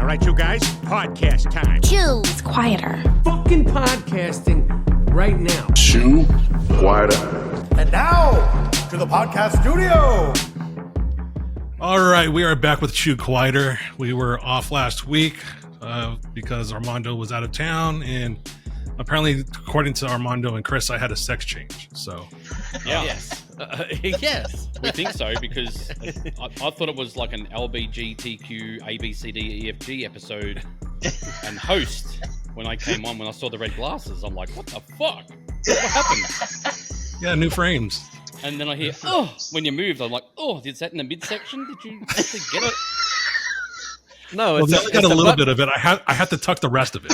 right, you guys, podcast time. Chew. It's quieter. Fucking podcasting right now. Chew quieter. And now, to the podcast studio. All right, we are back with Chew Quieter. We were off last week because Armando was out of town, and apparently, according to Armando and Chris, I had a sex change. So, yeah, Yes. Yes. we think so because I thought it was like an LBGTQ ABCDEFG episode and host. When I came on, when I saw the red glasses, I'm like, what the fuck? What happened? yeah, new frames. And then I hear, oh, when you moved, I'm like, oh, is that in the midsection? Did you actually get it? No, Well, it's now I got a little bit of it. I had to tuck the rest of it.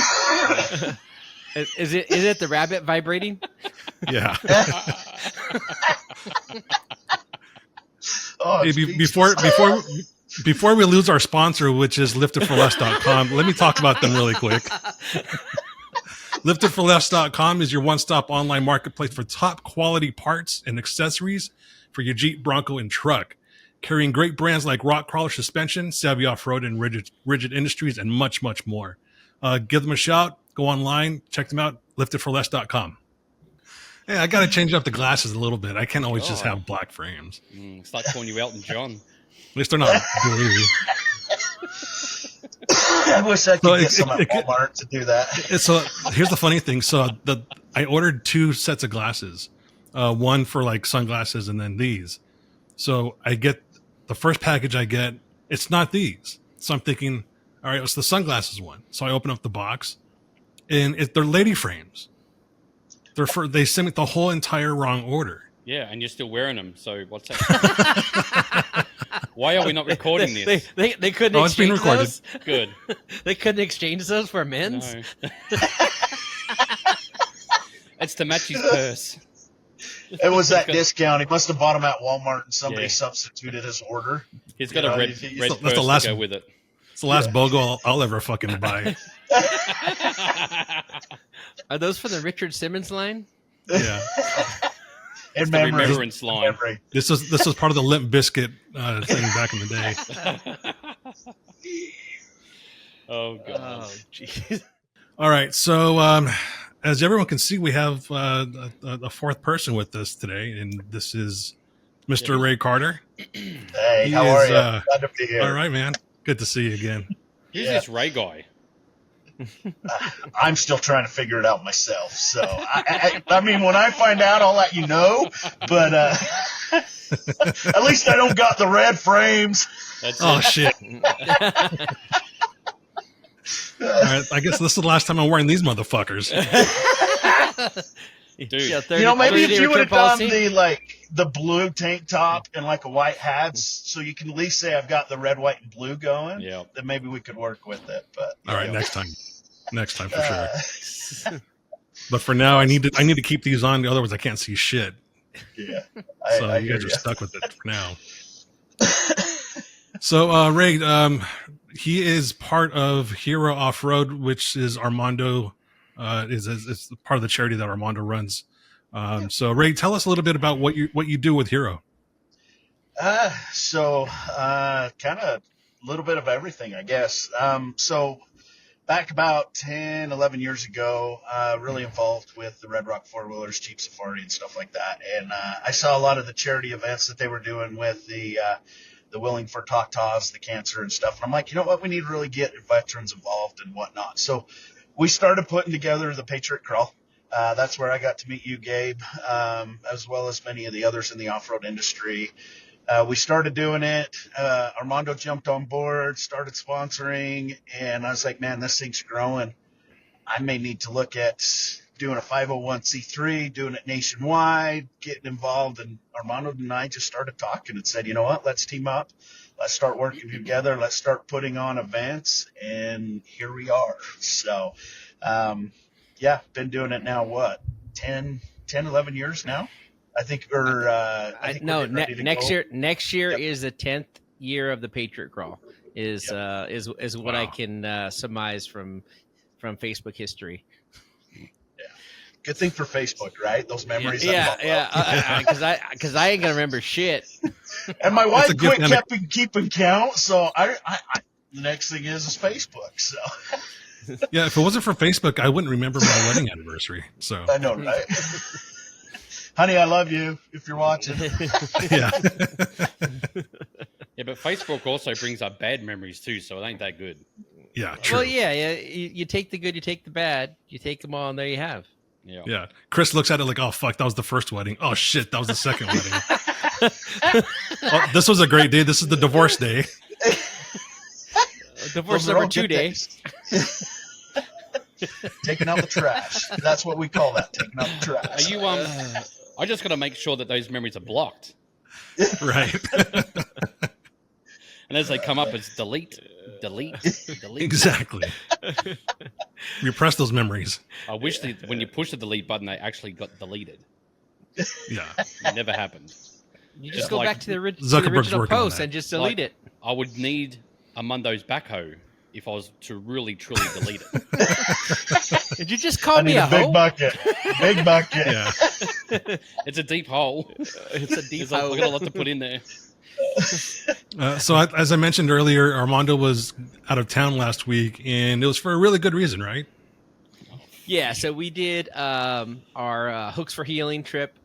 Is it the rabbit vibrating? Yeah. Oh, Hey, before we lose our sponsor, which is liftedforless.com, let me talk about them really quick. Liftedforless.com is your one-stop online marketplace for top quality parts and accessories for your Jeep, Bronco, and truck. Carrying great brands like Rock Crawler Suspension, Savvy Offroad, and Rigid Industries, and much, much more. Give them a shout. Go online. Check them out. Liftedforless.com. Hey, I got to change up the glasses a little bit. I can't always just have black frames. It's like calling you Elton John. At least they're not blue. I wish I could get some at Walmart to do that. So here's the funny thing. So I ordered 2 sets of glasses, one for like sunglasses and then these. So I get the first package I get, it's not these. So I'm thinking, all right, it's the sunglasses one. So I open up the box, and they're lady frames. They sent me the whole entire wrong order. Yeah, and you're still wearing them. So what's that? Why are we not recording this? They couldn't Oh, it's being exchange recorded. those? Good. They couldn't exchange those for men's? No. It's to match his purse. It was that discount. He must have bought them at Walmart and somebody Yeah. substituted his order. He's got You a know, red that's purse the last- to go with it. It's the last BOGO I'll ever fucking buy. Are those for the Richard Simmons line? Yeah. In The memory. remembrance line. Memory. This was part of the Limp Bizkit thing back in the day. Oh, God. Oh, jeez. All right. So, as everyone can see, we have a fourth person with us today, and this is Mr. Ray Carter. Hey, He how are is, you? Glad to be here. All right, man. Good to see you again. Who's Yeah. this Ray guy? I'm still trying to figure it out myself. So, I mean, when I find out, I'll let you know. But at least I don't got the red frames. That's Oh, it. shit. All right, I guess this is the last time I'm wearing these motherfuckers. Dude. Yeah, You know, maybe if 30-day you would have return done policy? the blue tank top and like a white hat, so you can at least say I've got the red, white, and blue going. Yeah. Then maybe we could work with it. But All right, you know. next time for sure. Uh, But for now, I need to keep these on. Otherwise, I can't see shit. yeah. So I you hear guys are ya. stuck with it for now. So Ray, he is part of Hero Offroad, which is Armando. Is part of the charity that Armando runs. So Ray, tell us a little bit about what you do with Hero. So kind of a little bit of everything, I guess. So back about 10, 11 years ago, really involved with the Red Rock four-wheelers, Jeep Safari, and stuff like that. And I saw a lot of the charity events that they were doing with the Willing for Tatas, the cancer and stuff. And I'm like, you know what? We need to really get veterans involved and whatnot. So we started putting together the Patriot Crawl. That's where I got to meet you, Gabe, as well as many of the others in the off-road industry. We started doing it. Armando jumped on board, started sponsoring, and I was like, man, this thing's growing. I may need to look at doing a 501c3, doing it nationwide, getting involved. And Armando and I just started talking and said, you know what, let's team up. Let's start working together. Let's start putting on events. And here we are. So, yeah, been doing it now, what, 10, 11 years now? I think, or I think no, we're getting ready to next go. year. Next year Yep. is the 10th year of the Patriot Crawl. Is what I can surmise from Facebook history. Good thing for Facebook, right? Those memories. Yeah, that pop up. because I ain't gonna remember shit. And my That's wife a good quit keeping count, so I the next thing is Facebook. So Yeah, if it wasn't for Facebook, I wouldn't remember my wedding anniversary. So I know, right? Honey, I love you if you're watching. yeah. Yeah, but Facebook also brings up bad memories too, so it ain't that good. Yeah, true. Well, yeah. You take the good, you take the bad, you take them all, and there you have. Yeah. Yeah. Chris looks at it like, oh, fuck, that was the first wedding. Oh, shit, that was the second wedding. Oh, this was a great day. This is the divorce day. Divorce Those are all number 2 good day. days. Taking out the trash. That's what we call that. Taking out the trash. Are you I just got to make sure that those memories are blocked, Right. and as they come up, it's delete. Exactly. Repress those memories. I wish that when you push the delete button, they actually got deleted. Yeah. It never happened. You Just just go like back to the Zuckerberg's original working on post that. and just delete it. I would need Armando's backhoe if I was to really truly delete it. Did you just call I me need a a big hoe? bucket. Big bucket. Yeah. It's a deep hole. It's a deep There's a, hoe. we got a lot to put in there. As I mentioned earlier, Armando was out of town last week, and it was for a really good reason, right? Yeah, so we did our Hooks for Healing trip.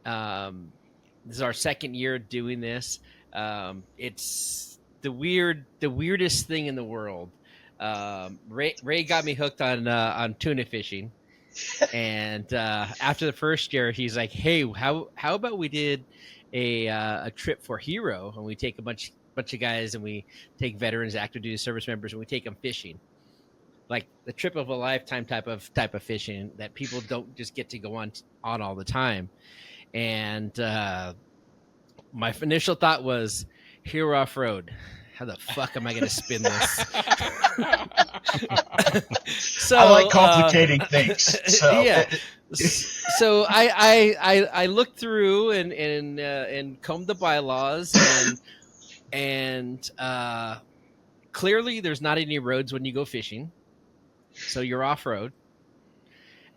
This is our second year doing this. It's the weirdest thing in the world. Ray got me hooked on tuna fishing, and after the first year, he's like, "Hey, how about we did a trip for Hero, and we take a bunch of guys, and we take veterans, active duty service members, and we take them fishing." Like the trip of a lifetime type of fishing that people don't just get to go on all the time. And my initial thought was Hero Offroad. How the fuck am I going to spin this? So I like complicating things. So. Yeah. So I looked through and combed the bylaws and clearly there's not any roads when you go fishing. So you're off-road.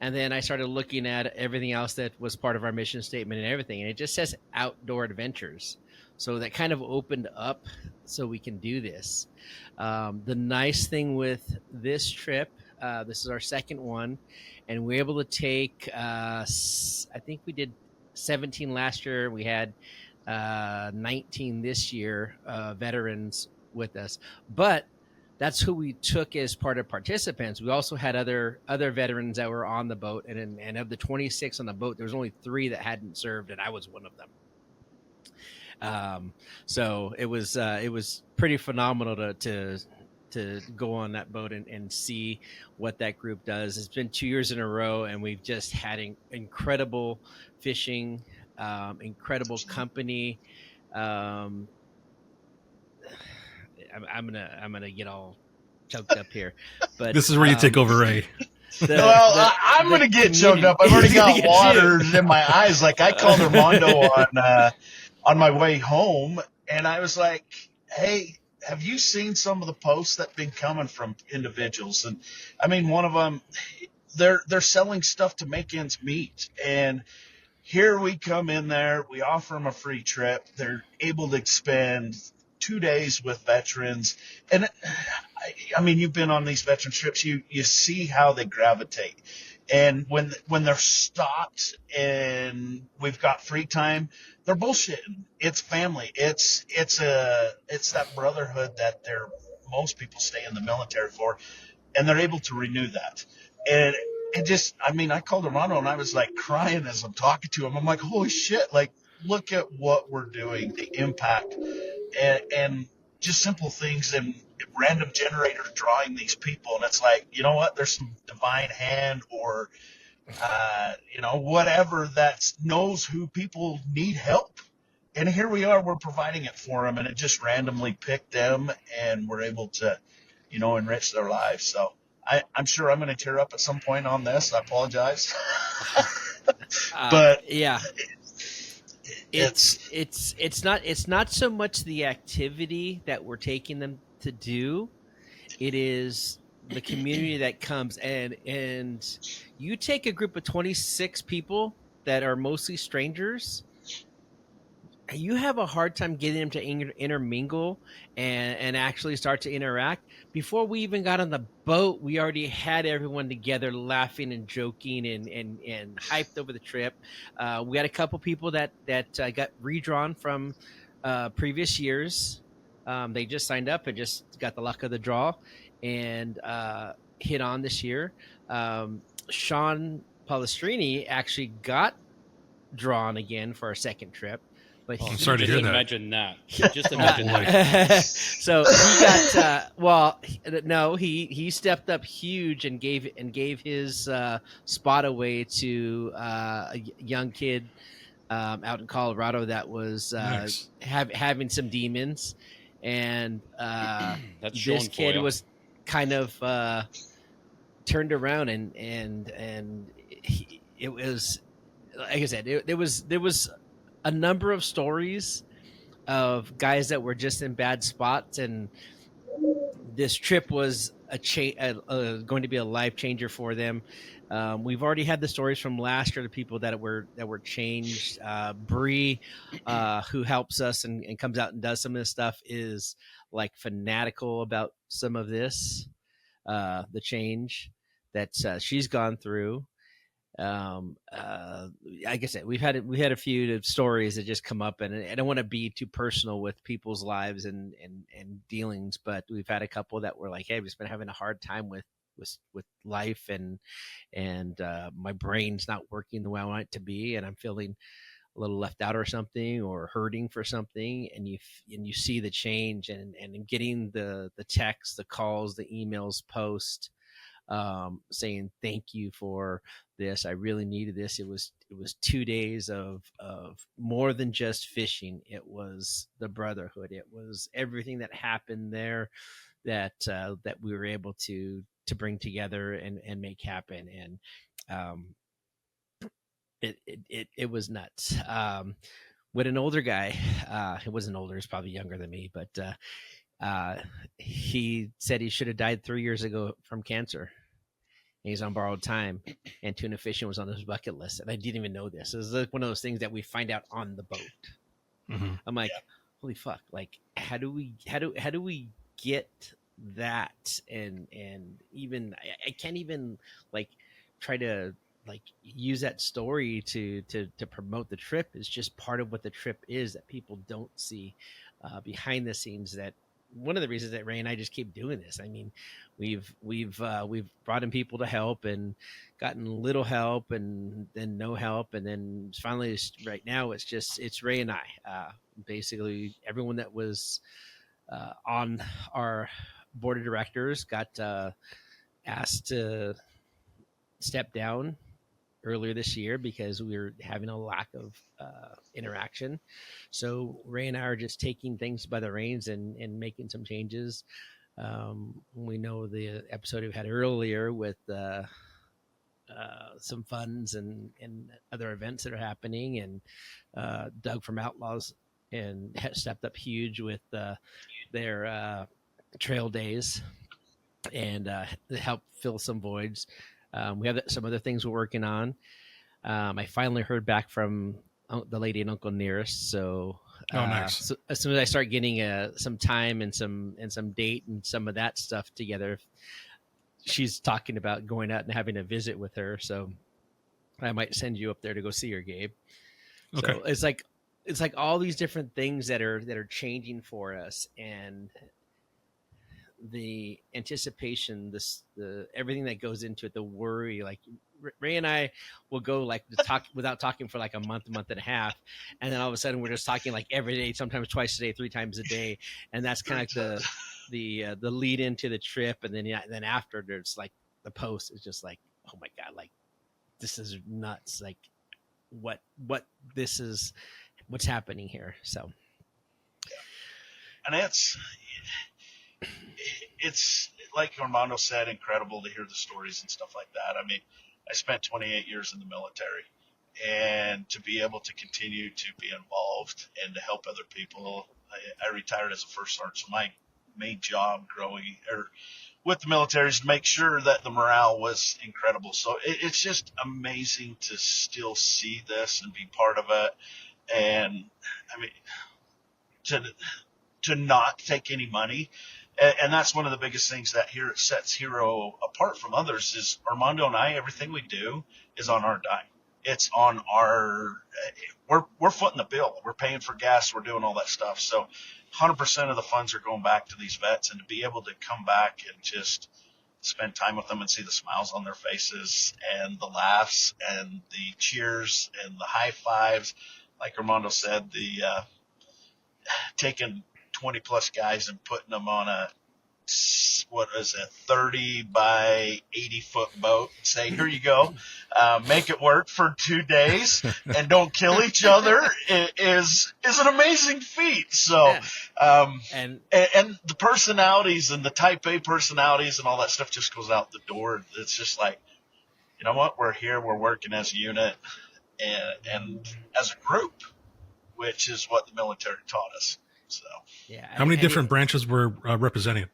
And then I started looking at everything else that was part of our mission statement and everything. And it just says outdoor adventures. So that kind of opened up so we can do this. The nice thing with this trip, this is our second one. And we're able to take, I think we did 17 last year. We had 19 this year, veterans with us. But that's who we took as part of participants. We also had other veterans that were on the boat, and of the 26 on the boat, there was only 3 that hadn't served, and I was one of them. So it was pretty phenomenal to go on that boat and see what that group does. It's been 2 years in a row, and we've just had incredible fishing, incredible company. I'm gonna get all choked up here, but This is where you take over, Ray. I'm going to get choked up. I've already got water in my eyes. Like I called Armando on my way home, and I was like, "Hey, have you seen some of the posts that've been coming from individuals?" And I mean, one of them, they're selling stuff to make ends meet, and here we come in there. We offer them a free trip. They're able to spend 2 days with veterans, and I mean, you've been on these veteran trips. You see how they gravitate, and when they're stopped and we've got free time, they're bullshitting. It's family. It's that brotherhood that most people stay in the military for, and they're able to renew that. And it just, I mean, I called Armando and I was like crying as I'm talking to him. I'm like, holy shit! Like, look at what we're doing, the impact. And just simple things and random generators drawing these people. And it's like, you know what? There's some divine hand or, whatever that knows who people need help. And here we are, we're providing it for them. And it just randomly picked them and we're able to, enrich their lives. So I'm sure I'm going to tear up at some point on this. I apologize. But yeah. It's not so much the activity that we're taking them to do. It is the community that comes and you take a group of 26 people that are mostly strangers you have a hard time getting them to intermingle and actually start to interact. Before we even got on the boat, we already had everyone together laughing and joking and hyped over the trip. We had a couple people that got redrawn from previous years. They just signed up and just got the luck of the draw and hit on this year. Sean Palestrini actually got drawn again for a second trip. But I'm sorry to Just hear that. imagine that. Just imagine boy. that. so he got no, he stepped up huge and gave his spot away to a young kid out in Colorado that was Nice. having some demons, and That's this Sean for kid ya. was kind of turned around and it was, like I said, there was a number of stories of guys that were just in bad spots, and this trip was going to be a life changer for them. We've already had the stories from last year, the people that were changed. Bree, who helps us and comes out and does some of this stuff, is like fanatical about some of this, the change that she's gone through. Like I said, we had a few stories that just come up, and I don't want to be too personal with people's lives and dealings, but we've had a couple that were like, hey, I've just been having a hard time with life, and my brain's not working the way I want it to be, and I'm feeling a little left out or something, or hurting for something, and you see the change, and getting the texts, the calls, the emails, post, saying thank you for this. I really needed this. It was 2 days of more than just fishing. It was the brotherhood. It was everything that happened there that we were able to bring together and make happen. And it was nuts. With an older guy, it wasn't older, he's probably younger than me, but he said he should have died 3 years ago from cancer. And he's on borrowed time, and tuna fishing was on his bucket list. And I didn't even know this. It was like one of those things that we find out on the boat. Mm-hmm. I'm like, holy fuck! Like, how do we get that? And even I can't even like try to like use that story to promote the trip. Is just part of what the trip is that people don't see behind the scenes. That one of the reasons that Ray and I just keep doing this. I mean, we've brought in people to help and gotten little help and then no help, and then finally right now it's Ray and I. Basically, everyone that was on our board of directors got asked to step down earlier this year because we were having a lack of interaction. So Ray and I are just taking things by the reins and making some changes. We know the episode we had earlier with some funds and other events that are happening, and Doug from Outlaws and stepped up huge with their trail days and helped fill some voids. We have some other things we're working on. I finally heard back from the lady and Uncle Nearest. So, nice. So as soon as I start getting some time and some date and some of that stuff together, she's talking about going out and having a visit with her. So I might send you up there to go see her, Gabe. Okay. So it's like all these different things that are changing for us, and the anticipation, the everything that goes into it, the worry. Like Ray and I will go like to talk without talking for like a month and a half, and then all of a sudden we're just talking like every day, sometimes twice a day, 3 times a day, and that's kind of like the lead into the trip, and then after there's like the post is just like, oh my god, like this is nuts, like what this is, what's happening here. So, and it's like Armando said, incredible to hear the stories and stuff like that. I mean, I spent 28 years in the military, and to be able to continue to be involved and to help other people. I retired as a first sergeant, so my main job with the military is to make sure that the morale was incredible. So it's just amazing to still see this and be part of it. And I mean, to not take any money. And that's one of the biggest things that here sets Hero apart from others is Armando and I, everything we do is on our dime. It's on we're footing the bill. We're paying for gas. We're doing all that stuff. So 100% of the funds are going back to these vets, and to be able to come back and just spend time with them and see the smiles on their faces and the laughs and the cheers and the high fives. Like Armando said, the taking 20 plus guys and putting them on a 30 by 80 foot boat and say, here you go, make it work for 2 days and don't kill each other is an amazing feat. So, and the personalities and the type A personalities and all that stuff just goes out the door. It's just like, you know what? We're here. We're working as a unit and as a group, which is what the military taught us. So, yeah. How many different branches were represented?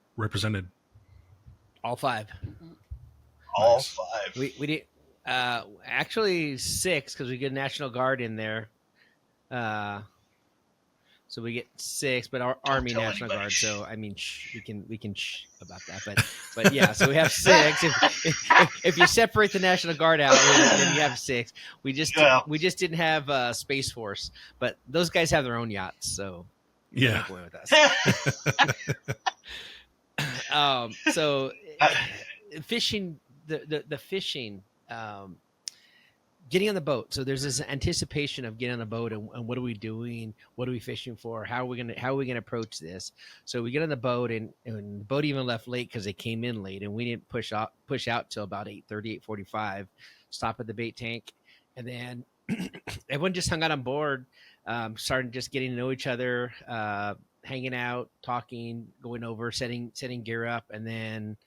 All 5. All Nice. 5. We did actually 6 because we get National Guard in there. So we get 6, but our Army National Guard. So I mean, we can about that, but yeah. So we have 6. If you separate the National Guard out, then you have 6. We just didn't have Space Force, but those guys have their own yachts, so yeah. Going with us. So fishing, the fishing. Getting on the boat. So there's this anticipation of getting on the boat and what are we doing? What are we fishing for? How are we gonna approach this? So we get on the boat and the boat even left late because they came in late and we didn't push out till about 8:30, 8:45. Stop at the bait tank, and then everyone just hung out on board, started just getting to know each other, hanging out, talking, going over, setting gear up, and then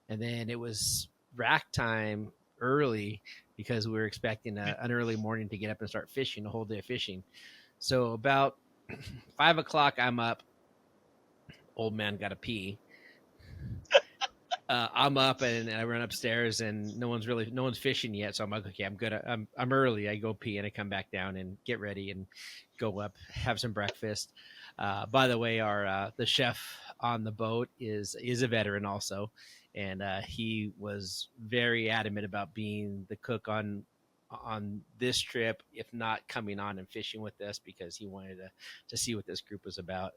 it was rack time early, because we were expecting an early morning to get up and start fishing, a whole day of fishing. So about 5 o'clock, I'm up. Old man got to pee. I'm up and I run upstairs and no one's fishing yet. So I'm like, okay, I'm good. I'm early. I go pee and I come back down and get ready and go up, have some breakfast. By the way, our the chef on the boat is a veteran also. And he was very adamant about being the cook on this trip, if not coming on and fishing with us, because he wanted to see what this group was about.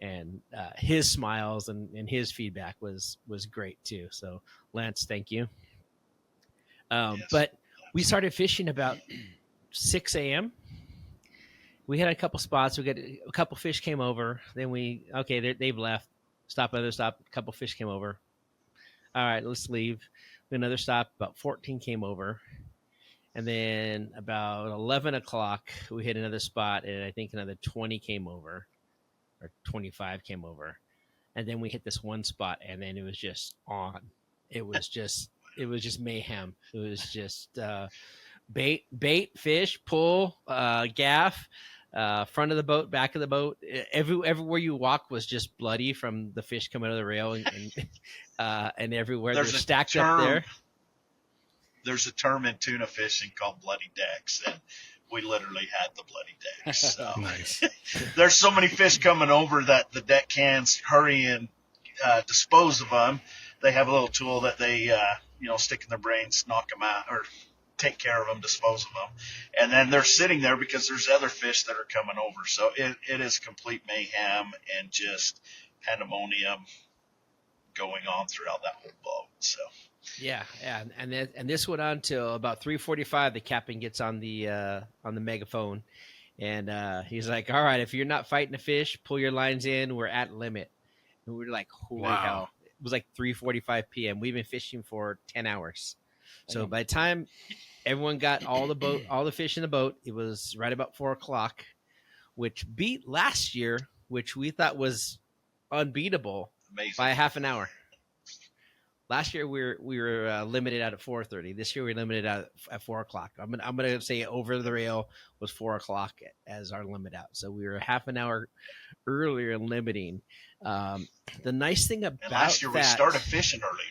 And his smiles and his feedback was great too. So Lance, thank you. Yes. But we started fishing about 6 a.m. We had a couple spots. We got a couple fish came over. Then they've left. Stop, another stop. A couple fish came over. All right, let's leave. Another stop, about 14 came over. And then about 11 o'clock, we hit another spot, and I think another 20 came over, or 25 came over. And then we hit this one spot, and then it was just on. It was just mayhem. It was just bait, fish, pull, gaff, front of the boat, back of the boat. Everywhere you walk was just bloody from the fish coming out of the rail, and everywhere they're stacked up there. There's a term in tuna fishing called bloody decks, and we literally had the bloody decks. So. Nice. There's so many fish coming over that the deck hands hurry and dispose of them. They have a little tool that they stick in their brains, knock them out, or take care of them, dispose of them. And then they're sitting there because there's other fish that are coming over. So it is complete mayhem and just pandemonium going on throughout that whole boat. So yeah, and this went on till about 3:45. The captain gets on the megaphone, and he's like, "All right, if you're not fighting a fish, pull your lines in. We're at limit." And we were like, "Holy hell!" It was like 3:45 p.m. We've been fishing for 10 hours. So by the time everyone got all the fish in the boat, it was right about 4 o'clock, which beat last year, which we thought was unbeatable. Amazing. By a half an hour. Last year we were limited out at 4:30. This year we limited out at 4 o'clock. I'm gonna say over the rail was 4 o'clock as our limit out. So we were half an hour earlier limiting. The nice thing about last year we started fishing early.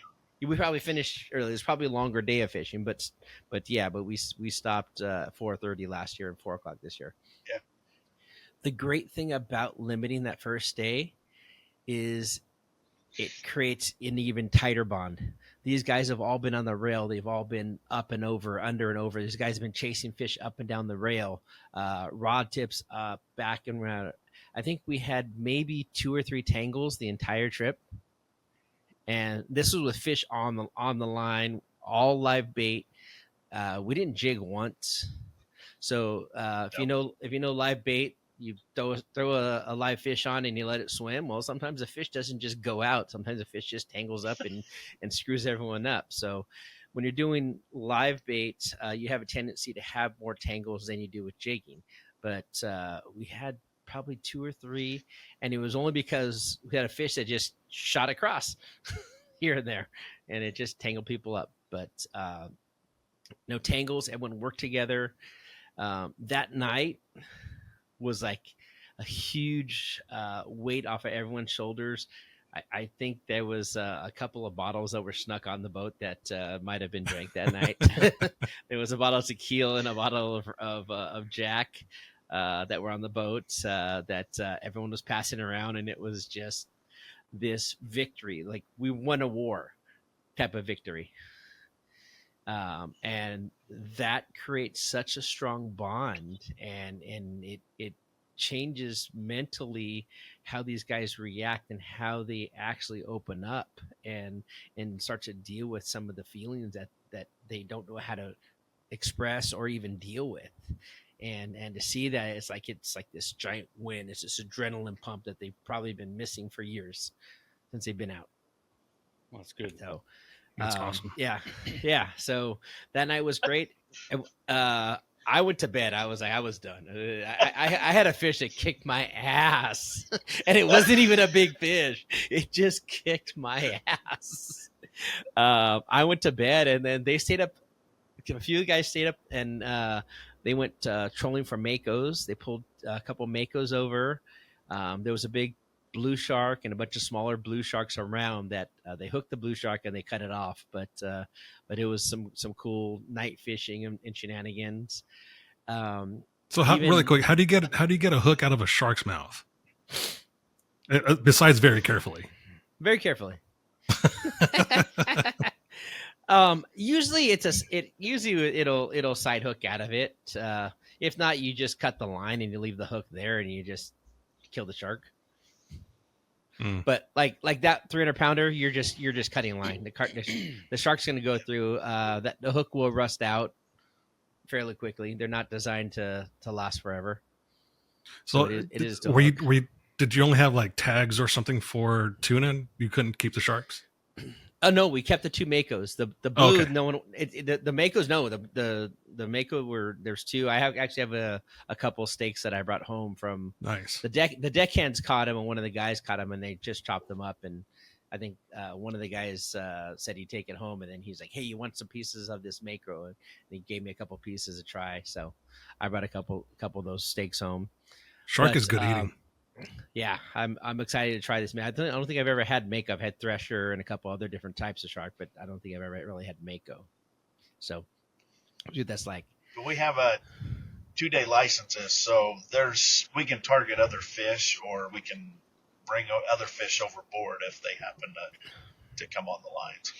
We probably finished early. It's probably a longer day of fishing, but we stopped 4:30 last year and 4 o'clock this year. Yeah. The great thing about limiting that first day is it creates an even tighter bond. These guys have all been on the rail. They've all been up and over, under and over. These guys have been chasing fish up and down the rail, rod tips up, back and around. I think we had maybe 2 or 3 tangles the entire trip. And this was with fish on the line, all live bait. We didn't jig once. So if you know live bait, you throw a live fish on and you let it swim. Well, sometimes the fish doesn't just go out. Sometimes the fish just tangles up and screws everyone up. So when you're doing live bait, you have a tendency to have more tangles than you do with jigging. But we had probably 2 or 3, and it was only because we had a fish that just shot across here and there, and it just tangled people up. But no tangles. Everyone worked together. That night was like a huge weight off of everyone's shoulders. I think there was a couple of bottles that were snuck on the boat that might have been drank that night. There was a bottle of tequila and a bottle of Jack that were on the boat that everyone was passing around, and it was just this victory, like we won a war type of victory. And that creates such a strong bond, and it changes mentally how these guys react and how they actually open up and start to deal with some of the feelings that they don't know how to express or even deal with. And to see that, it's like this giant win. It's this adrenaline pump that they've probably been missing for years since they've been out. Well, that's good. So That's awesome. Yeah. So that night was great. I went to bed. I was done. I had a fish that kicked my ass, and it wasn't even a big fish. It just kicked my ass. I went to bed, and then they stayed up. A few guys stayed up, and they went trolling for makos. They pulled a couple makos over. There was a big blue shark and a bunch of smaller blue sharks around that they hooked the blue shark and they cut it off. But it was some cool night fishing and shenanigans. So really quick, how do you get a hook out of a shark's mouth? Besides very carefully. Very carefully. Usually it'll side hook out of it. If not, you just cut the line and you leave the hook there and you just kill the shark. But like that 300-pounder, you're just cutting line. The shark's going to go through. The hook will rust out fairly quickly. They're not designed to last forever. So it is. Did you only have like tags or something for tuna? You couldn't keep the sharks. Oh no, we kept the 2 makos. The blue, okay. No one. The makos, no. The mako were there's 2. I actually have a couple steaks that I brought home from. Nice. The deckhands caught him, and one of the guys caught him, and they just chopped them up. And I think one of the guys said he'd take it home, and then he's like, "Hey, you want some pieces of this mako?" And he gave me a couple pieces to try. So I brought a couple of those steaks home. Shark is good eating. Yeah, I'm excited to try this. Man, I don't think I've ever had mako. I've had thresher and a couple other different types of shark, but I don't think I've ever really had mako. So, dude, that's like. But we have a 2-day licenses, so we can target other fish, or we can bring other fish overboard if they happen to come on the lines.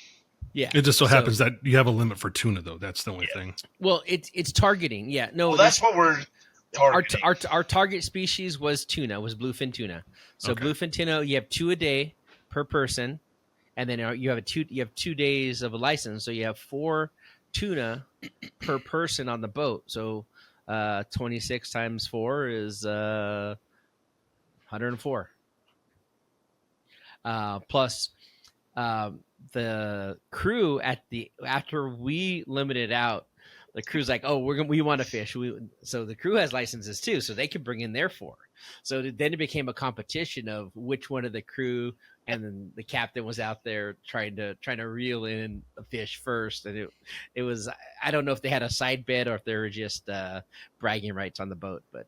Yeah, it just so happens that you have a limit for tuna, though. That's the only thing. Well, it's targeting. Yeah, no, well, that's what we're. Our target species was bluefin tuna. So okay. Bluefin tuna, you have 2 a day per person, and then you have 2 days of a license, so you have 4 tuna per person on the boat. So 26 times 4 is 104. Plus the crew after we limited out, the crew's like, oh, we want to fish. So the crew has licenses too, so they can bring in their four. So then it became a competition of which one of the crew, and then the captain was out there trying to reel in a fish first. And it was, I don't know if they had a side bet or if they were just bragging rights on the boat, but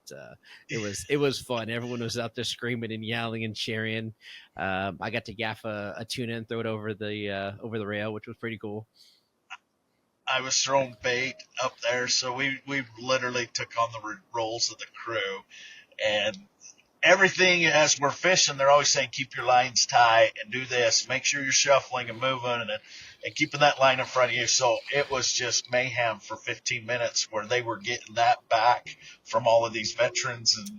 it was fun. Everyone was out there screaming and yelling and cheering. I got to gaff a tuna and throw it over the rail, which was pretty cool. I was throwing bait up there, so we literally took on the roles of the crew, and everything as we're fishing, they're always saying keep your lines tight and do this, make sure you're shuffling and moving and keeping that line in front of you. So it was just mayhem for 15 minutes where they were getting that back from all of these veterans and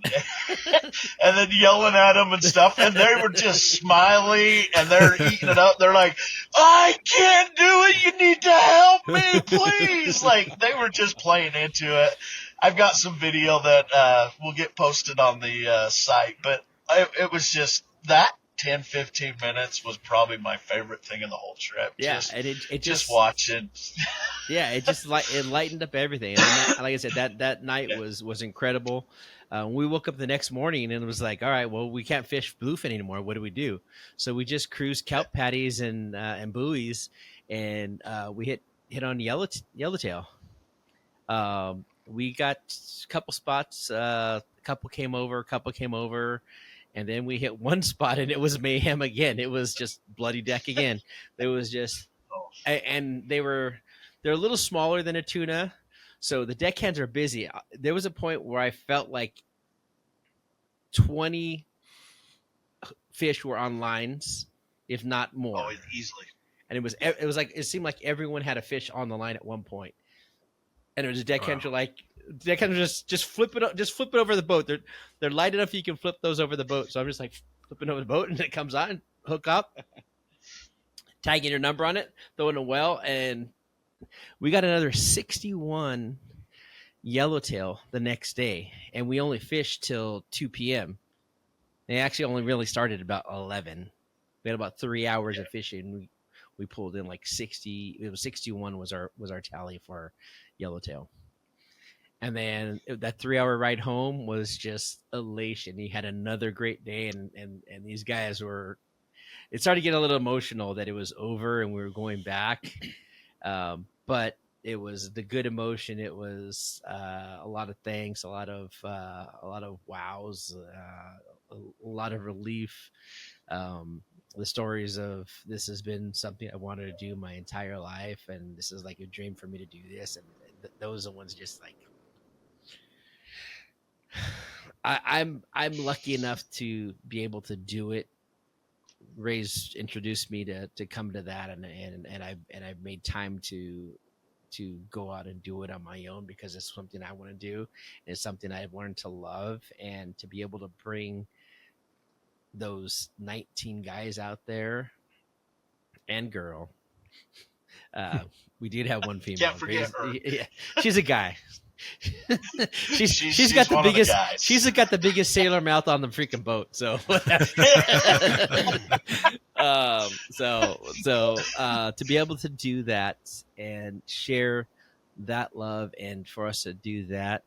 and then yelling at them and stuff, and they were just smiling and they're eating it up. They're like, I can't do it, you need to help me, please. Like, they were just playing into it. I've got some video that will get posted on the site, but it was just that 10-15 minutes was probably my favorite thing in the whole trip. Yeah, just, and it just watching. Yeah, it just it lightened up everything. And like I said, that night was incredible. We woke up the next morning and it was like, all right, well, we can't fish bluefin anymore. What do we do? So we just cruised kelp patties and buoys, and we hit on yellowtail. We got a couple spots. A couple came over, and then we hit one spot, and it was mayhem again. It was just bloody deck again. It was just, and they're a little smaller than a tuna, so the deckhands are busy. There was a point where I felt like 20 fish were on lines, if not more. Oh, easily. And it was like it seemed like everyone had a fish on the line at one point. And it was a deckhand just flip it over the boat. They're light enough you can flip those over the boat. So I'm just like flipping over the boat, and it comes on, hook up, tagging your number on it, throwing a well, and we got another 61 yellowtail the next day, and we only fished till 2 p.m. They actually only really started about 11. We had about 3 hours of fishing. We pulled in like 60. It was 61 was our tally for yellowtail. And then that 3-hour ride home was just elation. He had another great day, and these guys were. It started to get a little emotional that it was over and we were going back, but it was the good emotion. It was a lot of thanks, a lot of wows, a lot of relief. The stories of this has been something I wanted to do my entire life, and this is like a dream for me to do this, and those are the ones just like I'm lucky enough to be able to do it. Ray's introduced me to come to that, and I've made time to go out and do it on my own because it's something I want to do. It's something I've learned to love, and to be able to bring those 19 guys out there and girl. We did have one female. Can't forget her. Yeah, she's a guy. she's got the biggest. She's got the biggest sailor mouth on the freaking boat. So, to be able to do that and share that love, and for us to do that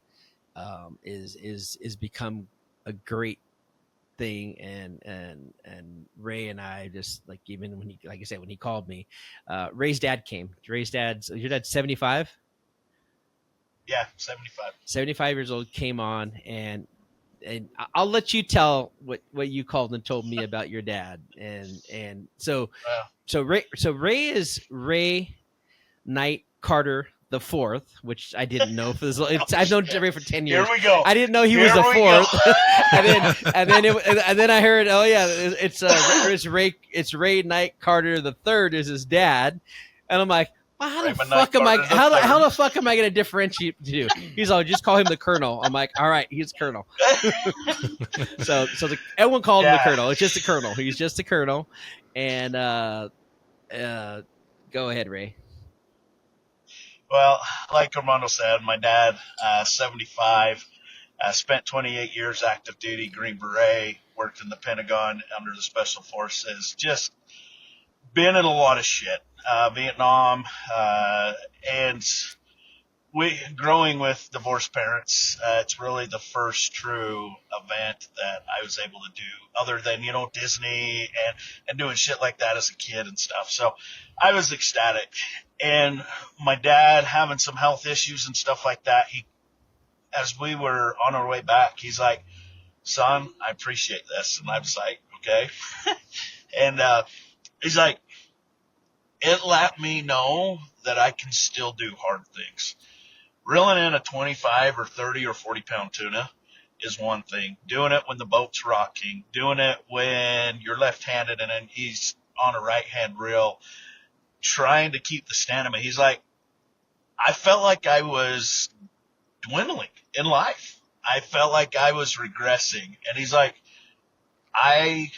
is become a great thing. And Ray and I just like, even when he, like I said, when he called me, Ray's dad's your dad's 75. Yeah, 75. 75 years old, came on, and I'll let you tell what you called and told me about your dad. And so Ray is Ray Knight Carter the fourth, which I didn't know. I've known Ray for 10 years. Here we go. I didn't know he was the fourth. and then I heard, oh yeah, it's Ray Knight Carter the third is his dad, and I'm like, well, how the fuck am I going to differentiate the two? He's all, just call him the Colonel. I'm like, all right, he's Colonel. so everyone called him the Colonel. It's just the Colonel. He's just the Colonel. And go ahead, Ray. Well, like Armando said, my dad, 75, spent 28 years active duty, Green Beret, worked in the Pentagon under the Special Forces, just been in a lot of shit. Vietnam, and growing with divorced parents, it's really the first true event that I was able to do, other than Disney and doing shit like that as a kid and stuff. So I was ecstatic. And my dad having some health issues and stuff like that, as we were on our way back, he's like, "Son, I appreciate this." And I was like, "Okay." And he's like, "It let me know that I can still do hard things." Reeling in a 25 or 30 or 40 pound tuna is one thing. Doing it when the boat's rocking, doing it when you're left-handed and then he's on a right-hand reel, trying to keep the stamina. He's like, I felt like I was dwindling in life. I felt like I was regressing. And he's like, I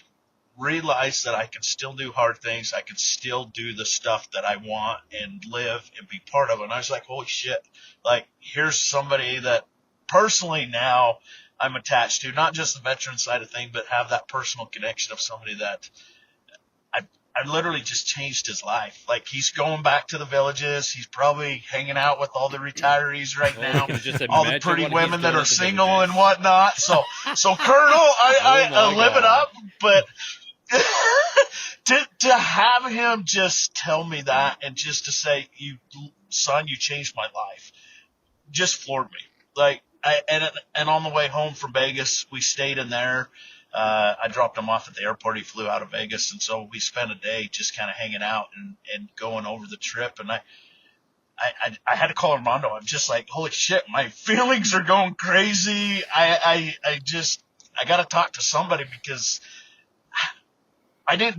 realize that I can still do hard things. I can still do the stuff that I want and live and be part of it. And I was like, holy shit, like, here's somebody that personally now I'm attached to, not just the veteran side of thing, but have that personal connection of somebody that I literally just changed his life. Like, he's going back to the villages. He's probably hanging out with all the retirees right now, all the pretty women that are single and whatnot. So Colonel, I live it up, but to have him just tell me that and just to say, son, you changed my life, just floored me. Like, and on the way home from Vegas, we stayed in there. I dropped him off at the airport. He flew out of Vegas. And so we spent a day just kind of hanging out and going over the trip. And I had to call Armando. I'm just like, holy shit, my feelings are going crazy. I got to talk to somebody, because I didn't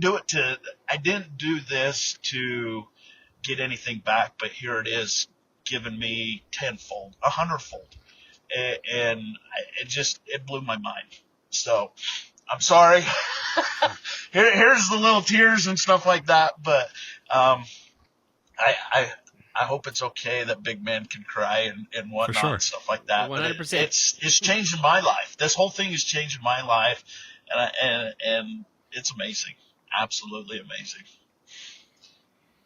do this to get anything back, but here it is, giving me tenfold, 100-fold. And it blew my mind. So I'm sorry. Here's the little tears and stuff like that. But I hope it's okay that big men can cry and whatnot, sure. and stuff like that. 100%. But it's changing my life. This whole thing is changing my life, and it's amazing, absolutely amazing.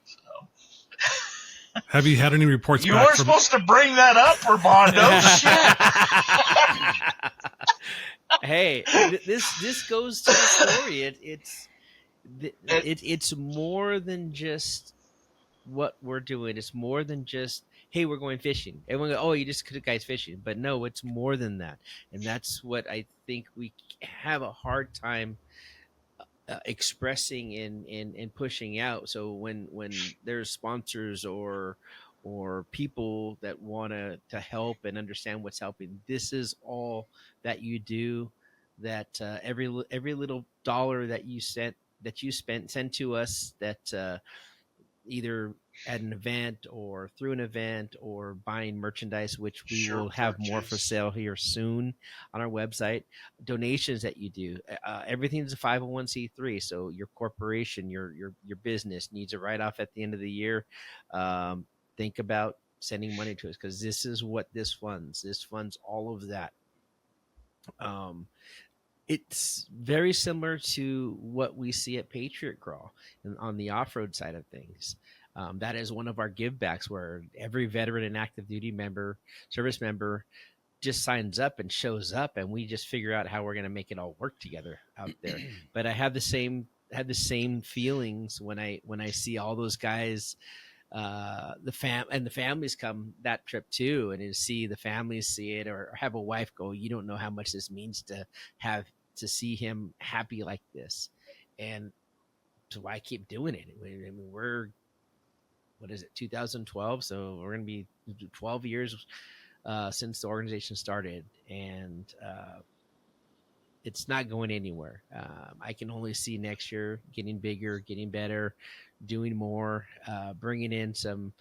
So. Have you had any reports? You weren't supposed to bring that up, Armando. Shit. Hey, this goes to the story. It's more than just what we're doing. It's more than just, hey, we're going fishing. Everyone go, oh, you just could guys fishing. But no, it's more than that. And that's what I think we have a hard time expressing and pushing out. So when there's sponsors or people that want to help and understand what's helping, this is all that you do. That every little dollar that you sent send to us, that either at an event or through an event or buying merchandise, which we will have more for sale here soon on our website. Donations that you do, everything's a 501c3. So your corporation, your business needs a write-off at the end of the year. Think about sending money to us, because this is what this funds. This funds all of that. It's very similar to what we see at Patriot Crawl and on the off-road side of things. That is one of our givebacks, where every veteran and active duty member, service member, just signs up and shows up, and we just figure out how we're going to make it all work together out there. But I have the same feelings when I see all those guys, the families come that trip too, and to see the families see it, or have a wife go, you don't know how much this means to have to see him happy like this. And so I keep doing it. I mean, we're, what is it, 2012? So we're going to be 12 years since the organization started, and it's not going anywhere. I can only see next year getting bigger, getting better, doing more, bringing in some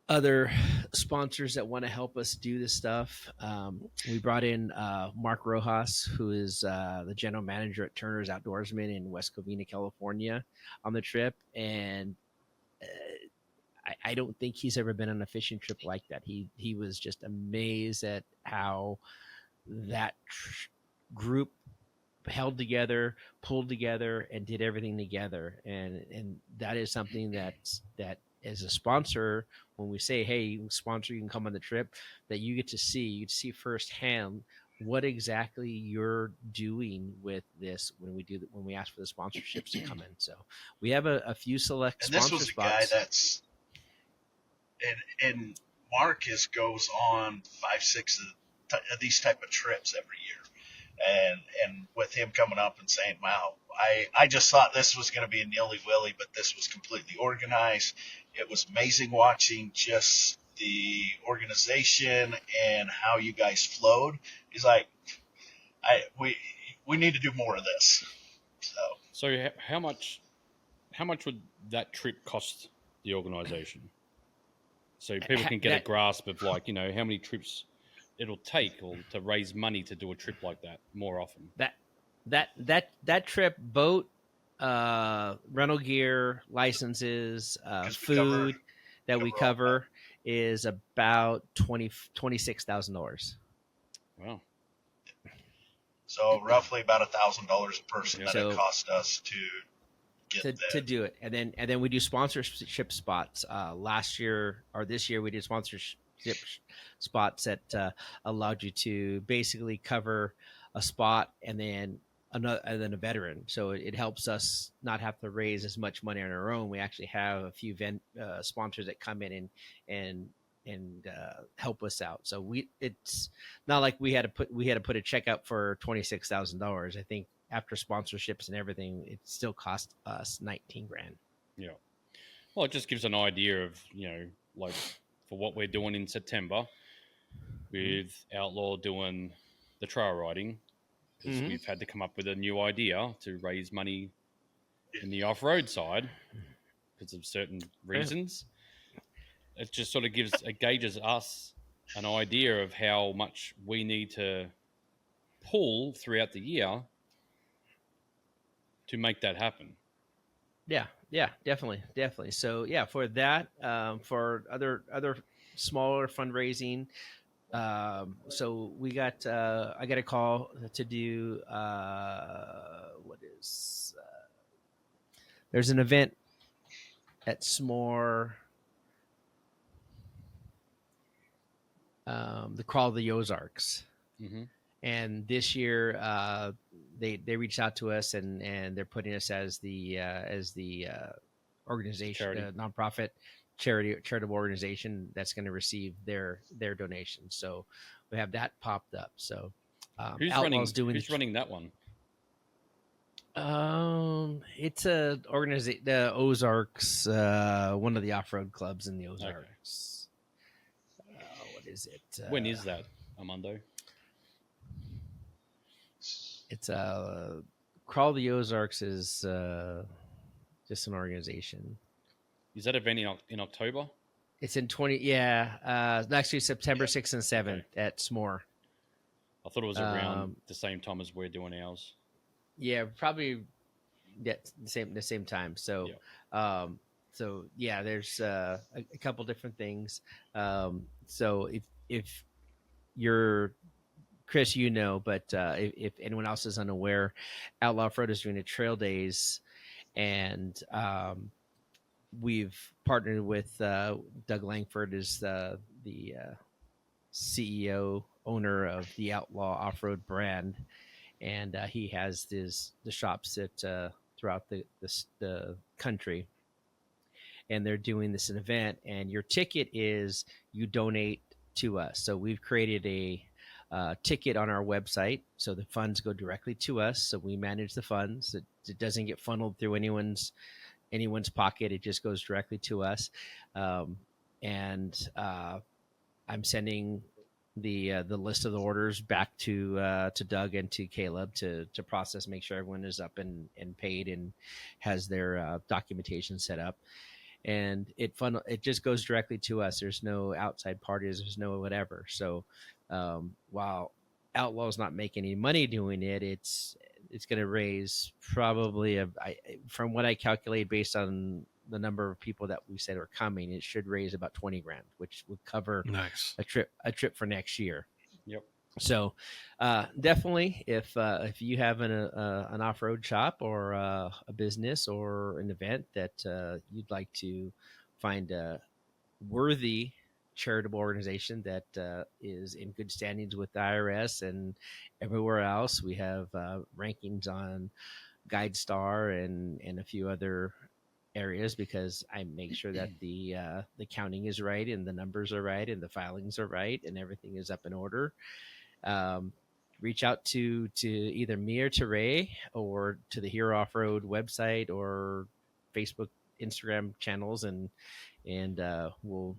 other sponsors that want to help us do this stuff. We brought in Mark Rojas, who is the general manager at Turner's Outdoorsman in West Covina, California, on the trip. And I don't think he's ever been on a fishing trip like that. He was just amazed at how that group held together, pulled together, and did everything together. And that is something that as a sponsor, when we say, hey, sponsor, you can come on the trip, that you get to see firsthand what exactly you're doing with this when we ask for the sponsorships to come in. So we have a few select And this sponsor was a spots. guy that's and Marcus goes on 5-6 of these type of trips every year, and with him coming up and saying, "Wow, I just thought this was going to be a nilly willy, but this was completely organized. It was amazing watching just the organization and how you guys flowed." He's like, we need to do more of this. So how much would that trip cost the organization? So people can get a grasp of, like, how many trips it'll take or to raise money to do a trip like that more often. That trip, boat, rental gear, licenses, food we cover is about $26,000. Wow. So roughly about $1,000 a person that it cost us to do it, and then we do sponsorship spots. Last year or this year, we did sponsorship spots that allowed you to basically cover a spot and then a veteran. So it helps us not have to raise as much money on our own. We actually have a few sponsors that come in and help us out. So it's not like we had to put a check up for $26,000. I think after sponsorships and everything, it still cost us $19,000. Yeah. Well, it just gives an idea of, like for what we're doing in September with Outlaw doing the trail riding, because we've had to come up with a new idea to raise money in the off-road side because of certain reasons. It just sort of gauges us an idea of how much we need to pull throughout the year to make that happen. Yeah, definitely. So yeah, for that, for other smaller fundraising, so we got I got a call to do there's an event at S'more, the Crawl of the Ozarks. Mm-hmm. And this year, they reached out to us and they're putting us as the organization, nonprofit charitable organization that's going to receive their donations. So we have that popped up. So who's running that one? It's the Ozarks, one of the off-road clubs in the Ozarks. Okay. What is it? When is that, Armando? It's Crawl the Ozarks is just an organization. Is that event in October? It's in actually September 6th and 7th at S'more. I thought it was around the same time as we're doing ours. Yeah, probably the same time. So there's a couple different things. So if you're Chris, but if anyone else is unaware, Outlaw Offroad is doing a trail days, and we've partnered with Doug Langford, is the CEO owner of the Outlaw Offroad brand, and he has the shops that throughout the country, and they're doing this event. And your ticket is you donate to us. So we've created a ticket on our website, so the funds go directly to us. So we manage the funds. It doesn't get funneled through anyone's pocket. It just goes directly to us. And I'm sending the list of the orders back to Doug and to Caleb to process, make sure everyone is up and paid and has their documentation set up. And it just goes directly to us. There's no outside parties. There's no whatever. So while Outlaw's not making any money doing it, it's going to raise probably from what I calculate based on the number of people that we said are coming, it should raise about $20,000, which would cover a trip for next year. Yep. So definitely, if you have an off-road shop or a business or an event that you'd like to find worthy charitable organization that is in good standings with the IRS and everywhere else. We have rankings on GuideStar and a few other areas because I make sure that the counting is right and the numbers are right and the filings are right and everything is up in order. Reach out to either me or to Ray or to the Hero Offroad website or Facebook, Instagram channels, and we'll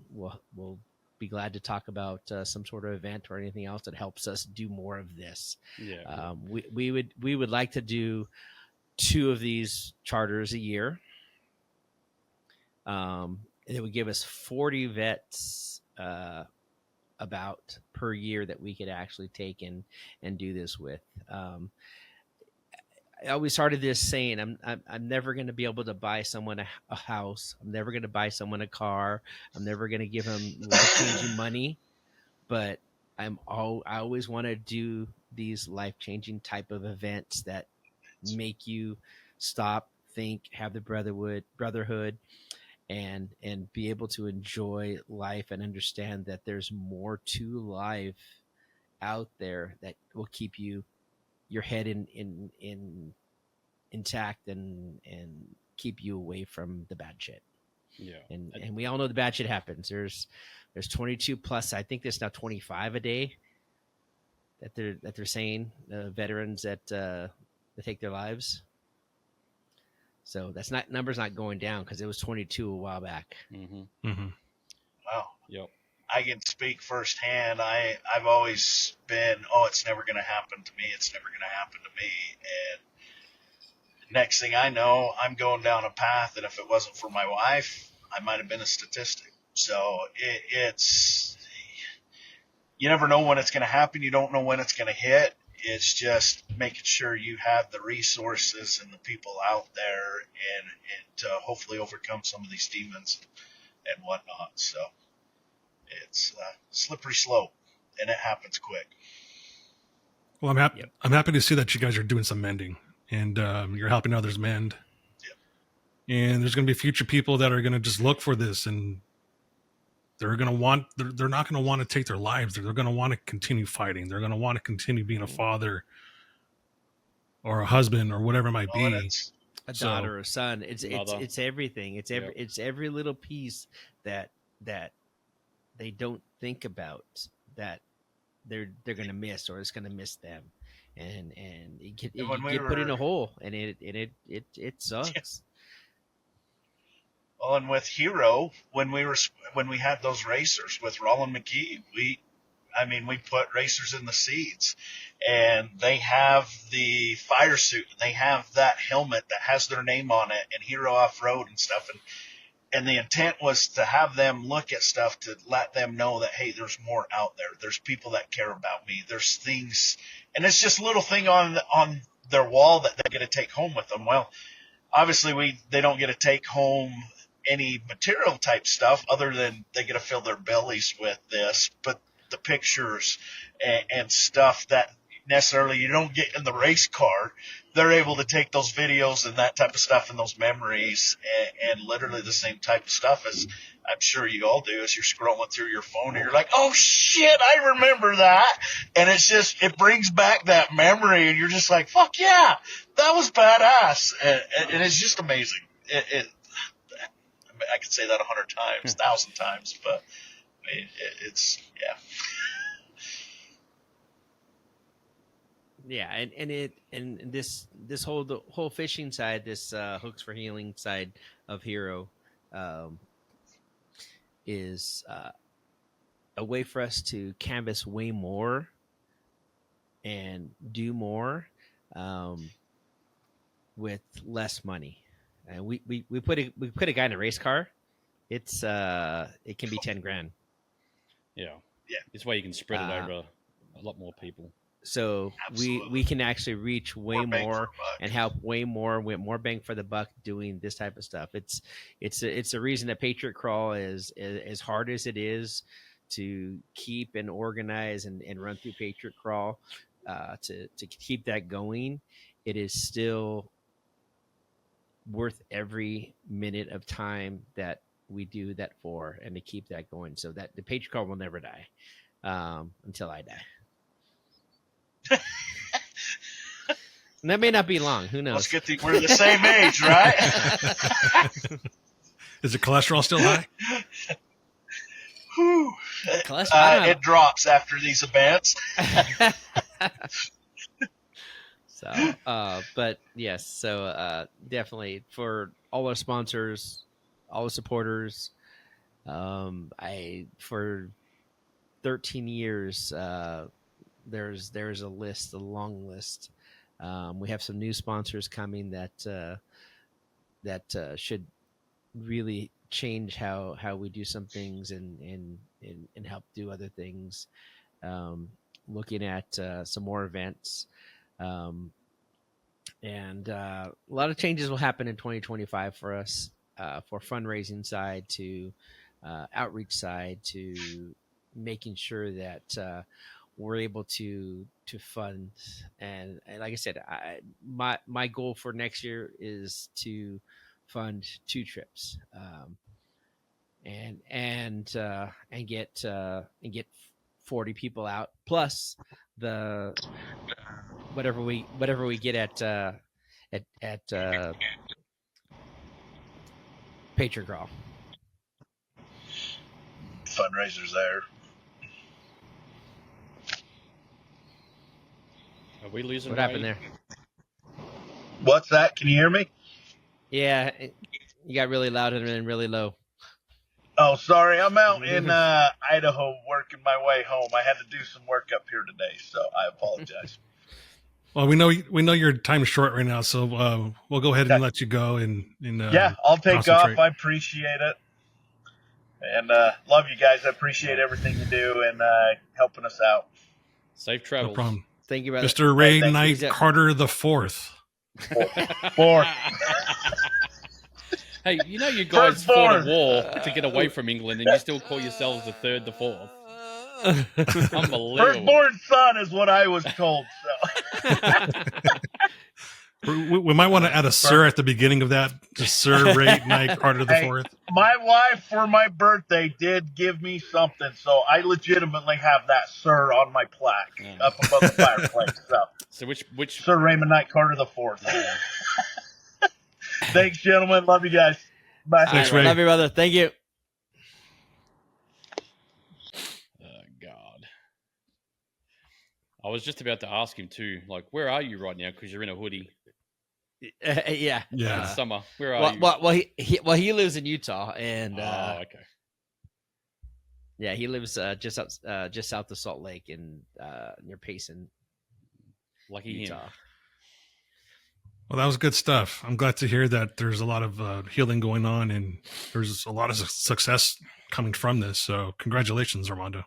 be glad to talk about some sort of event or anything else that helps us do more of this. Yeah. We would like to do 2 of these charters a year. It would give us 40 vets about per year that we could actually take and do this with. I always started this saying, I'm never going to be able to buy someone a house. I'm never going to buy someone a car. I'm never going to give them life-changing money. But I always want to do these life-changing type of events that make you stop, think, have the brotherhood, and be able to enjoy life and understand that there's more to life out there that will keep your head in intact and keep you away from the bad shit. Yeah. And we all know the bad shit happens. There's 22 plus. I think there's now 25 a day that they're saying veterans that take their lives. So number's not going down because it was 22 a while back. Mm-hmm. Mm-hmm. Wow. Yep. I can speak firsthand. I've always been, it's never going to happen to me. It's never going to happen to me. And next thing I know, I'm going down a path that if it wasn't for my wife, I might have been a statistic. So it's, you never know when it's going to happen. You don't know when it's going to hit. It's just making sure you have the resources and the people out there and to hopefully overcome some of these demons and whatnot. So it's a slippery slope, and it happens quick. Well, I'm happy. I'm happy to see that you guys are doing some mending and you're helping others mend. Yep. And there's going to be future people that are going to just look for this, and they're going to want. They're not going to want to take their lives. They're going to want to continue fighting. They're going to want to continue being a father or a husband or whatever it might be. A daughter, a son. It's everything. It's every little piece that they don't think about that they're going to miss or it's going to miss them, and you get put in a hole, and it sucks. Well, and with Hero, when we had those racers with Roland McKee, we put racers in the seats, and they have the fire suit, they have that helmet that has their name on it, and Hero Offroad and stuff, and the intent was to have them look at stuff to let them know that, hey, there's more out there. There's people that care about me. There's things, and it's just a little thing on their wall that they get to take home with them. Well, obviously they don't get to take home any material type stuff other than they get to fill their bellies with this, but the pictures and stuff that necessarily you don't get in the race car, they're able to take those videos and that type of stuff and those memories and literally the same type of stuff as I'm sure you all do as you're scrolling through your phone and you're like, oh shit, I remember that. And it brings back that memory and you're just like, fuck yeah, that was badass. And it's just amazing. I could say that 100 times, 1,000 times, but it's, yeah. Yeah, and this whole fishing side, this Hooks for Healing side of Hero, is a way for us to canvas way more and do more with less money. And we put a guy in a race car. It can be $10,000. Yeah. This way you can spread it over a lot more people. So we can actually reach way more and help way more with more bang for the buck doing this type of stuff. It's a reason that Patriot Crawl is as hard as it is to keep and organize and run through Patriot Crawl to keep that going. It is still worth every minute of time that we do that for, and to keep that going, so that the Patriot Car will never die until I die. And that may not be long. Who knows? We're the same age, right? Is the cholesterol still high? Whew. It drops after these events. So, but yes, so definitely for all our sponsors, all the supporters. For 13 years, there's a list, a long list. We have some new sponsors coming that should really change how we do some things and help do other things. Looking at some more events, and a lot of changes will happen in 2025 for us, for fundraising side to outreach side to making sure that we're able to fund, and like I said, my goal for next year is to fund 2 trips, and get 40 people out, plus the whatever we get at Patriot Crawl. Fundraisers there. Are we losing? What happened there? What's that? Can you hear me? Yeah, you got really loud and then really low. Oh, sorry. I'm out in Idaho working my way home. I had to do some work up here today, so I apologize. Well, we know your time is short right now, so we'll go ahead and let you go. And yeah, I'll take off. I appreciate it, and love you guys. I appreciate everything you do and helping us out. Safe travels. No problem. Thank you, brother. Mr. Ray Knight Carter the Fourth. Fourth. Hey, you know you guys fought a war to get away from England, and you still call yourselves the third, the fourth. Unbelievable. Firstborn son is what I was told. So we might want to add a sir at the beginning of that. Just Sir Ray Knight Carter the Fourth. My wife for my birthday did give me something, so I legitimately have that sir on my plaque up above the fireplace. So which Sir Raymond Knight Carter the Fourth. Thanks, gentlemen. Love you guys. Bye. Thanks, Ray. Love you, brother. Thank you. God. I was just about to ask him too, like, where are you right now? Because you're in a hoodie. Yeah. Yeah. Summer. Where are you? Well, he lives in Utah, and okay. Yeah, he lives just south of Salt Lake and near Payson. Lucky Utah. him. Well, that was good stuff. I'm glad to hear that there's a lot of healing going on, and there's a lot of success coming from this. So, congratulations, Armando.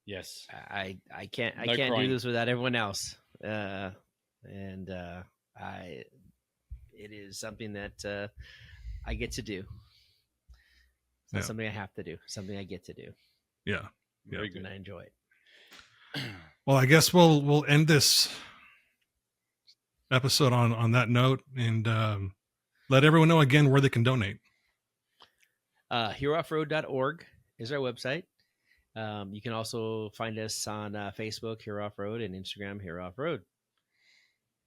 Yes. I can't crying. do this without everyone else, it is something that I get to do. It's not something I have to do. Something I get to do. Yeah. Very good. And I enjoy it. Well, I guess we'll end this episode on that note, and let everyone know again where they can donate. HeroOffroad.org is our website. You can also find us on Facebook, Hero Offroad, and Instagram, Hero Offroad.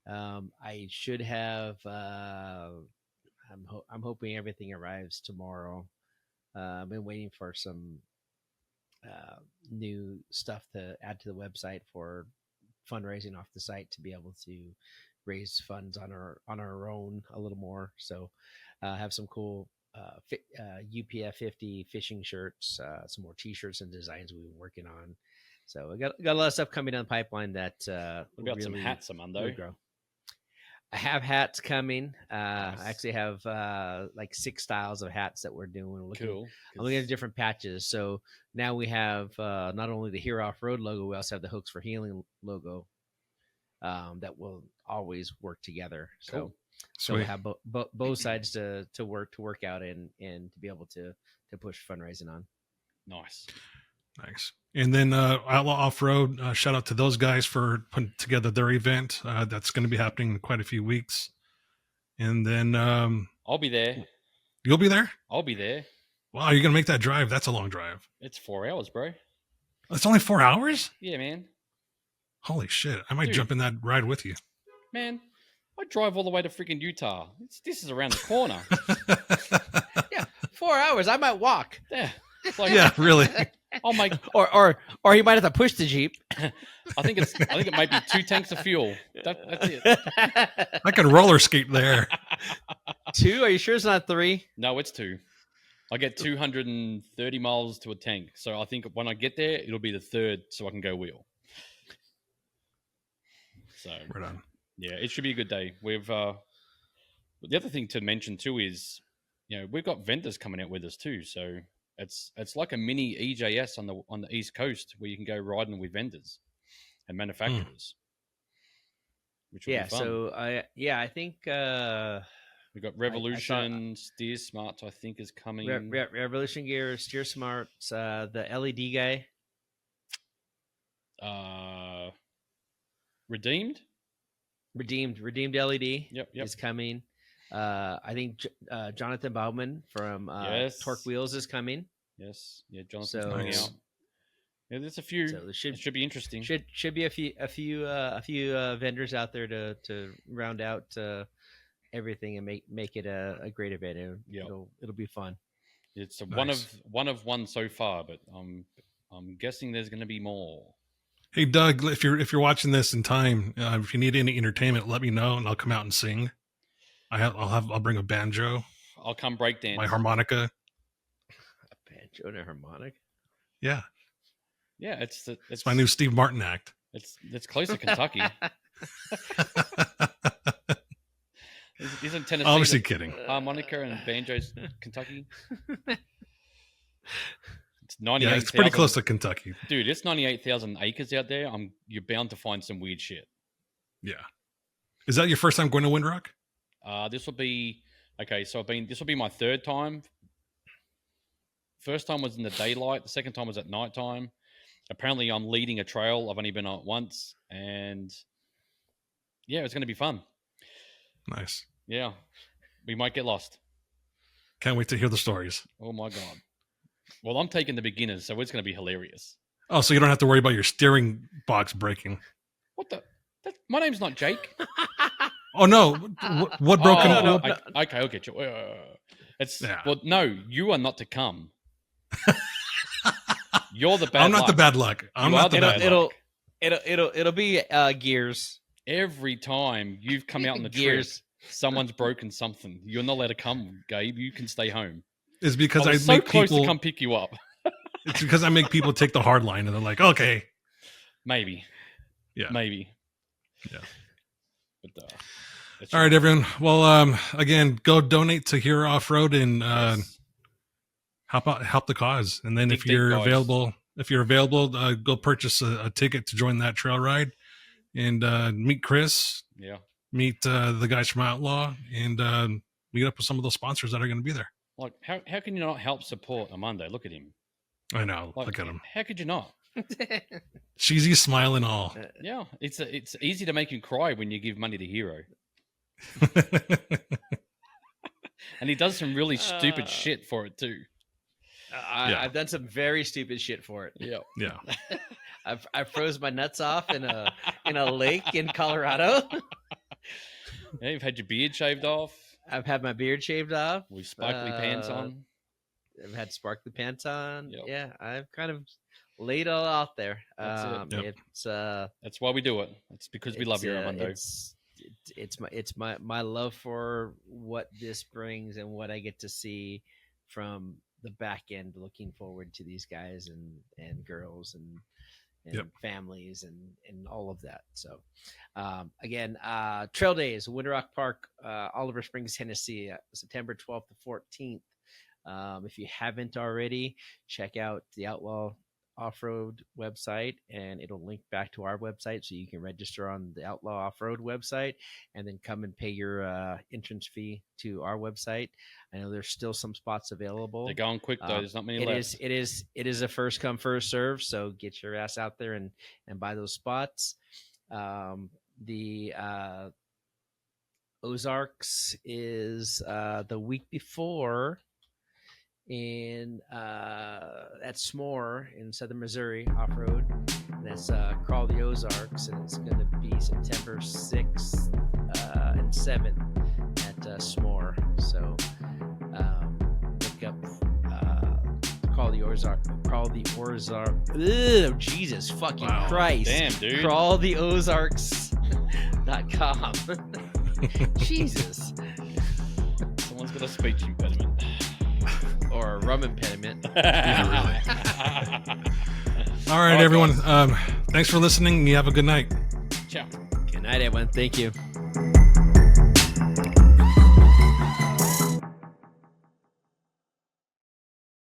I should have. I'm hoping everything arrives tomorrow. I've been waiting for some new stuff to add to the website for fundraising off the site to be able to raise funds on our own a little more. So have some cool UPF 50 fishing shirts, some more t-shirts and designs we've been working on. So we got a lot of stuff coming down the pipeline that what about some hats, Armando? Grow. I have hats coming. Nice. I actually have like 6 styles of hats that we're doing. Cool. I'm looking at different patches. So now we have not only the Hero Offroad logo, we also have the Hooks for Healing logo that will always work together. Cool. So we have both sides to work out and to be able to push fundraising on. Nice. And then Outlaw Off-Road, shout out to those guys for putting together their event. That's going to be happening in quite a few weeks. And then I'll be there. You'll be there? I'll be there. Wow, you're gonna make that drive? That's a long drive. It's 4 hours, bro. It's only 4 hours? Yeah, man. Holy shit! I might Dude. jump in that ride with you. Man, I drive all the way to freaking Utah. This is around the corner. Yeah, 4 hours. I might walk. Yeah. It's like, Yeah, really. oh my. Or you might have to push the Jeep. I think it might be 2 tanks of fuel. That's it. I could roller skate there. 2? Are you sure it's not 3? No, it's 2. I get 230 miles to a tank. So I think when I get there, it'll be the 3rd so I can go wheel. So Right on. yeah, it should be a good day. We've the other thing to mention too is, we've got vendors coming out with us too. So it's like a mini EJS on the East Coast where you can go riding with vendors and manufacturers. Which will be fun. So I think we've got Revolution, Steer Smarts, I think is coming. Revolution Gear, Steer Smarts, the LED guy. Redeemed LED Yep. is coming. I think Jonathan Bauman from Yes. Torque Wheels is coming. Yes. Yeah, Jonathan's So coming out. Yeah, there's a few. So It should be interesting. should be a few vendors out there to round out everything and make it a great event. Yep. It'll be fun. It's Nice. one of one so far, but I'm guessing there's going to be more. Hey Doug, if you're watching this in time, if you need any entertainment, let me know and I'll come out and sing. I'll bring a banjo, I'll come break dance. my harmonica. A banjo and a harmonic. Yeah, Yeah, it's it's my new Steve Martin act. It's close to Kentucky. Isn't Tennessee Obviously the kidding. harmonica and banjos Kentucky? It's 98. Yeah, it's pretty close to Kentucky. Dude, it's 98,000 acres out there. You're bound to find some weird shit. Yeah. Is that your first time going to Windrock? This will be okay. So this will be my 3rd time. First time was in the daylight. The second time was at nighttime. Apparently, I'm leading a trail. I've only been on it once, and yeah, it's going to be fun. Nice. Yeah, we might get lost. Can't wait to hear the stories. Oh my god. Well, I'm taking the beginners, so it's going to be hilarious. Oh, so you don't have to worry about your steering box breaking. What the? My name's not Jake. Oh no! What broken? No. what- Okay, I'll get you. It's Yeah. well, no, you are not to come. You're the bad. I'm not luck. the bad luck. I'm You not are the the bad bad luck. It'll be gears. Every time you've come out on the Gears. trip, someone's broken something. You're not allowed to come, Gabe. You can stay home. It's because I I was so make close people. to come pick you up. It's because I make people take the hard line, and they're like, "Okay, Maybe. Yeah. Maybe. Yeah. But, all right, everyone. Well, again, go donate to Hero Offroad and yes. help the cause. And then Dig if deep, you're guys. available, go purchase a ticket to join that trail ride and meet Chris, Yeah. meet the guys from Outlaw, and meet up with some of those sponsors that are going to be there. Like, how can you not help support Armando? Look at him. I know. Like, Look at him. How could you not? Cheesy smile and all. Yeah. It's easy to make you cry when you give money to Hero. And he does some really stupid shit for it too. Yeah. I've done some very stupid shit for it. Yeah. Yeah. I froze my nuts off in a lake in Colorado. Yeah, you've had your beard shaved off. I've had my beard shaved off. With sparkly pants on. I've had sparkly pants on. Yep. Yeah, I've kind of laid all out there. That's it. Yep. It's That's why we do it. It's because we love you, Armando. It's my love for what this brings and what I get to see from the back end. Looking forward to these guys and girls and Yep. families and all of that. So again, Trail Days, Winter Rock Park, Oliver Springs, Tennessee, September 12th to 14th. If you haven't already, check out the Outlaw Off-Road website, and it'll link back to our website, so you can register on the Outlaw Off-Road website and then come and pay your entrance fee to our website. I know there's still some spots available. They're going quick though. There's not many left. It is a first come first serve, so get your ass out there and buy those spots. The Ozarks is the week before in at S'more in southern Missouri off-road. And that's Crawl the Ozarks, and it's going to be September 6th and 7th at S'more. So look up Crawl the Ozark. Ugh, Jesus fucking Christ. Damn, dude. Crawltheozarks.com. Jesus. Someone's got a speech impediment. Or a rum impediment. All right, everyone. Thanks for listening. You have a good night. Ciao. Good night, everyone. Thank you.